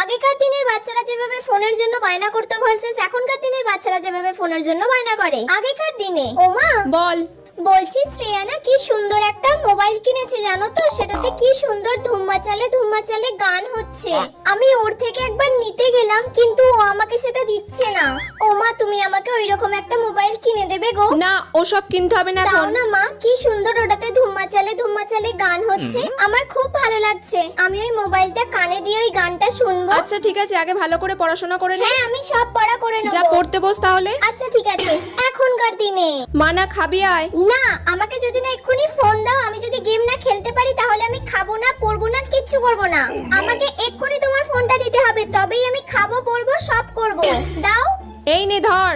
আগেকার দিনের বাচ্চারা যেভাবে ফোনের জন্য বায়না করতো ভার্সেস এখনকার দিনের বাচ্চারা যেভাবে ফোনের জন্য বায়না করে। আগেকার দিনে ওমা বল। বলছি শ্রেয়া না কি সুন্দর একটা মোবাইল কিনেছে জানো তো, সেটাতে কি সুন্দর ধুম্মা চালে গান হচ্ছে। আমি ওর থেকে একবার নিতে গেলাম কিন্তু ও আমাকে সেটা দিচ্ছে না। ও মা তুমি আমাকে ওইরকম একটা মোবাইল কিনে দেবে গো? না ওসব কিনতে হবে না দাও এখন। না মা, কি সুন্দর ওটাতে ধুম্মা চালে গান হচ্ছে, আমার খুব ভালো লাগছে। আমি ওই মোবাইলটা কানে দিয়ে ওই গানটা শুনবো। আচ্ছা ঠিক আছে, আগে ভালো করে পড়াশোনা করে নে। হ্যাঁ আমি সব পড়া করে যা নেব। পড়তে বস তাহলে। আচ্ছা ঠিক আছে। এখনকার দিনে মানা খাবি আয়। না, আমাকে যদি না এক্ষুনি ফোন দাও, আমি যদি গেম না খেলতে পারি তাহলে আমি খাবো না, পড়বো না, কিচ্ছু করবো না। আমাকে এক্ষুনি তোমার ফোনটা দিতে হবে, তবেই আমি খাবো, পড়বো, সব করবো। দাও। এই নে ধর।